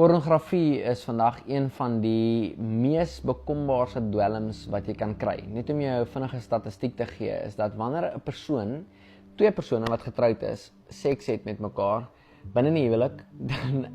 Pornografie is vandag een van die mees bekombaarse dwelms wat jy kan kry. Net om jou vinnige statistiek te gee, is dat wanneer 'n persoon, twee persone wat getroud is, seks het met mekaar binne die huwelik,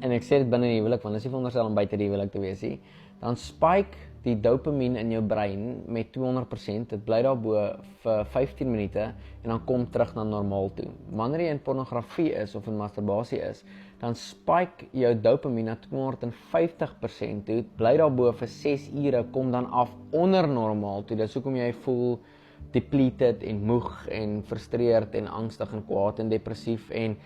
en ek sê dit binne die huwelik, want dit is nie veronderstel om buite die huwelik te wees nie, dan spike die dopamien in jou brein met 200%, dit bly daarbo vir 15 minute en dan kom terug na normaal toe. Wanneer jy in pornografie is of in masturbasie is, dan spike jou dopamien na 250% toe, bly daarbo vir 6 ure, kom dan af onder normaal toe. Dis hoekom jy voel depleted en moeg en frustreerd en angstig en kwaad en depressief en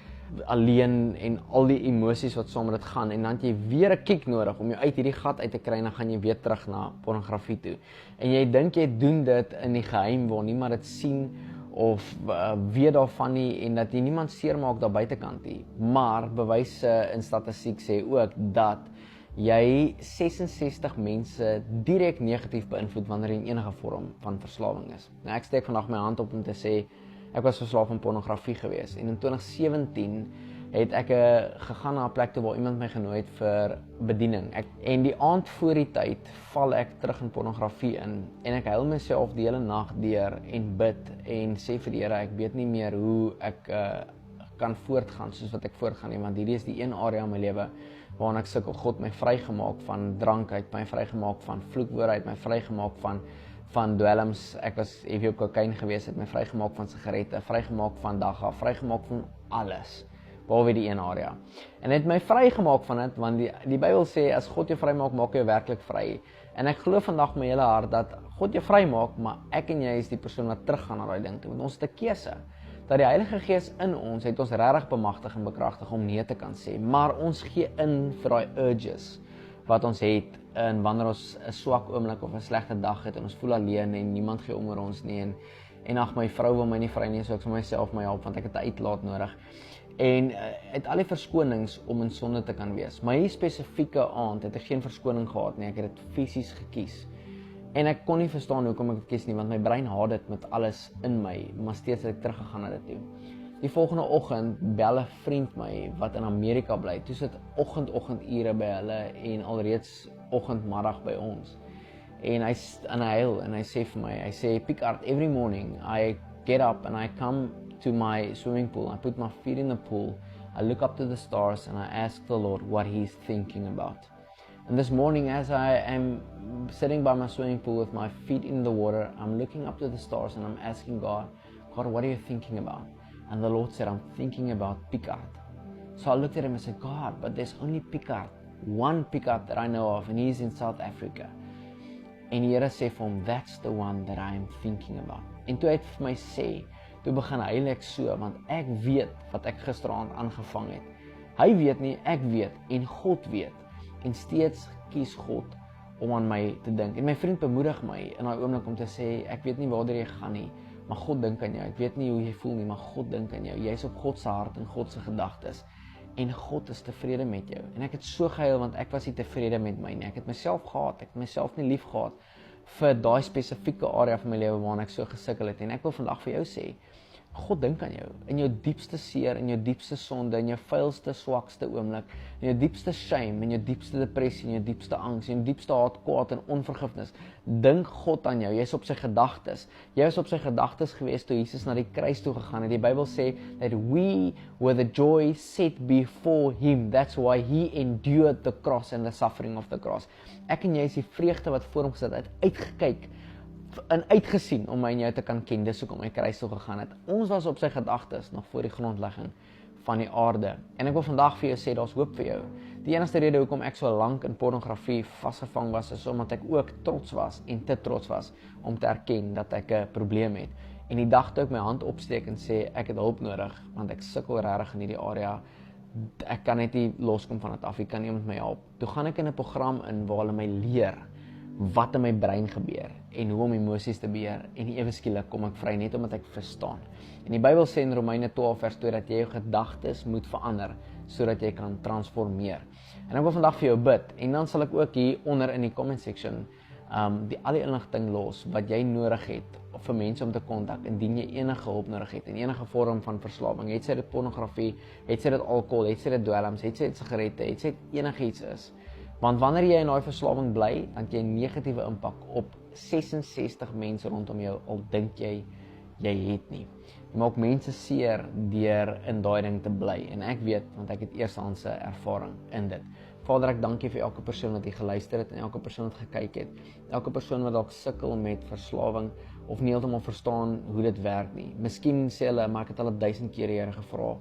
alleen en al die emosies wat saam met dit gaan, en dan het jy weer 'n kick nodig om jou uit hierdie gat uit te kry, en dan gaan jy weer terug na pornografie toe. En jy dink jy doen dit in die geheim waar niemand dit sien of weet daarvan nie, en dat jy niemand seermaak daar buitekant nie. Maar bewyse in statistiek sê ook dat jy 66 mense direk negatief beïnvloed wanneer jy in enige vorm van verslawing is. Nou ek steek vandag my hand op om te sê, ek was verslaaf aan pornografie gewees, en in 2017 het ek gegaan na 'n plek toe waar iemand my genooi het vir bediening. En die aand voor die tyd val ek terug in pornografie in, en ek huil myself die hele nag deur en bid en sê vir die Here, ek weet nie meer hoe ek kan voortgaan soos wat ek voortgaan nie, want hierdie is die een area in my lewe waarin ek sukkel. God het my vrygemaak van drank, hy het my vrygemaak van vloekwoorde, hy het my vrygemaak van dwelms. Ek was heavy op kokain gewees, het my vrygemaak van sigarette, vrygemaak van dagga, vrygemaak van alles, behalwe die een area. En het my vrygemaak van dit, want die Bybel sê, as God jou vrymaak, maak jy werklik vry. En ek glo vandag my hele hart dat God jou vrymaak, maar ek en jy is die persoon wat teruggaan na daai ding toe, want ons het 'n keuse. Dat die Heilige Gees in ons het ons regtig bemagtig en bekragtig om nee te kan sê, maar ons gee in vir daai urges wat ons het, en wanneer ons 'n swak oomblik of 'n slegte dag het en ons voel alleen en niemand gee om oor ons nie, en ag, my vrou wil my nie vry nie, so ek sal myself my help want ek het 'n uitlaat nodig. En het al die verskonings om in sonde te kan wees. Maar hier spesifieke aand het ek geen verskoning gehad nie, ek het dit fisies gekies. En ek kon nie verstaan hoekom ek dit kies nie, want my brein haat dit met alles in my, maar steeds het ek teruggegaan na dit toe. Die volgende oggend bel 'n vriend my wat in Amerika bly. Toe sit oggendure by hulle en alreeds oggendmiddag by ons. En hy huil en hy sê vir my, hy sê, Picard, every morning I get up and I come to my swimming pool, I put my feet in the pool, I look up to the stars and I ask the Lord what he's thinking about. And this morning, as I am sitting by my swimming pool with my feet in the water, I'm looking up to the stars and I'm asking God, what are you thinking about? And the Lord said, I'm thinking about Picard. So I looked at him and said, God, but there's only Picard, one Picard that I know of, and he's in South Africa. En die Here sê vir hom, that's the one that I am thinking about. En toe hy het vir my sê, toe begin huil ek so, want ek weet wat ek gisteraand aangevang het. Hy weet nie, ek weet, en God weet. En steeds kies God om aan my te dink. En my vriend bemoedig my in daai oomblik om te sê, ek weet nie waartoe jy gaan nie, maar God dink aan jou. Ek weet nie hoe jy voel nie, maar God dink aan jou. Jy's op God se hart en God se gedagtes. En God is tevrede met jou. En ek het so gehuil, want ek was nie tevrede met my nie. Ek het myself gehaat, ek het myself nie lief gehad vir daai spesifieke area van my lewe waarin ek so gesukkel het. En ek wil vandag vir jou sê, God dink aan jou, in jou diepste seer, in jou diepste sonde, in jou vuilste, swakste oomblik, in jou diepste shame, in jou diepste depressie, in jou diepste angs, in jou diepste haat, kwaad en onvergifnis. Dink God aan jou, jy is op sy gedagtes. Jy is op sy gedagtes gewees toe Jesus na die kruis toe gegaan het. Die Bybel sê that we were the joy set before him. That's why he endured the cross and the suffering of the cross. Ek en jy is die vreugde wat voor hom gesit het, uitgekyk en uitgesien om my en jou te kan ken. Dis hoekom hy kruis toe gegaan het. Ons was op sy gedagtes nog voor die grondlegging van die aarde. En ek wil vandag vir jou sê, daar's hoop vir jou. Die enigste rede hoekom ek so lank in pornografie vasgevang was, is omdat ek ook trots was en te trots was om te erken dat ek 'n probleem het. En die dag toe ek my hand opsteek en sê ek het hulp nodig, want ek sukkel regtig in hierdie area, ek kan net nie loskom van dit af, ek kan iemand my help. Toe gaan ek in 'n program in waar hulle my leer wat in my brein gebeur en hoe om emosies te beheer, en ewe skielik kom ek vry net omdat ek verstaan. En die Bybel sê in Romeine 12 vers 2 dat jy jou gedagtes moet verander sodat jy kan transformeer. En ek wil vandag vir jou bid, en dan sal ek ook hier onder in die comment section al die inligting los wat jy nodig het vir mense om te kontak indien jy enige hulp nodig het en enige vorm van verslawing. Het sy dit pornografie, het sy dit alkohol, het sy dit dwelms, het sy dit sigarette, het sy dit enigiets is. Want wanneer jy in daai verslawing bly, dan het jy 'n negatiewe impak op 66 mense rondom jou, al dink jy het nie. Jy maak mense seer deur in daai ding te bly. En ek weet, want ek het eerstehandse ervaring in dit. Vader, ek dank U vir elke persoon wat hier geluister het en elke persoon wat gekyk het. Elke persoon wat dalk sukkel met verslawing of nie heeltemal verstaan hoe dit werk nie. Miskien sê hulle, maar ek het al 1000 keer Here gevra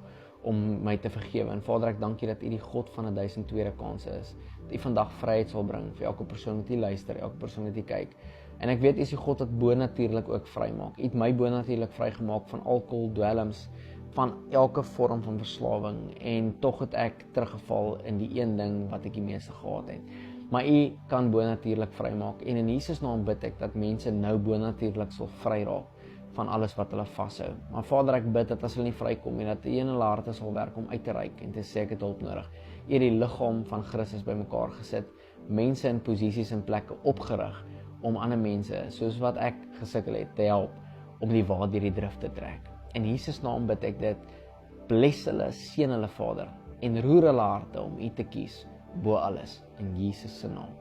om my te vergewe. En Vader, ek dank U dat U die God van 1000 tweede kansse is. Dat U vandag vryheid sal bring vir elke persoon wat hier luister, elke persoon wat hier kyk. En ek weet U is die God wat bonatuurlik ook vrymaak. U het my bonatuurlik vrygemaak van alkohol, dwelms, van elke vorm van verslawing en tog het ek teruggeval in die een ding wat ek die meeste gehaat het. Maar U kan bonatuurlik vrymaak en in Jesus naam bid ek dat mense nou bonatuurlik sal vry raak van alles wat hulle vashou. Maar Vader, ek bid dat as hulle nie vrykom nie, dat U in hulle harte sal werk om uit te reik en te sê ek het hulp nodig. U het die liggaam van Christus bymekaar gesit, mense in posisies en plekke opgerig om ander mense, soos wat ek gesukkel het, te help om die waad deur die drif te trek. In Jesus naam bid ek dit, bless hulle, seën hulle Vader, en roer hulle harte om U te kies bo alles, in Jesus se naam.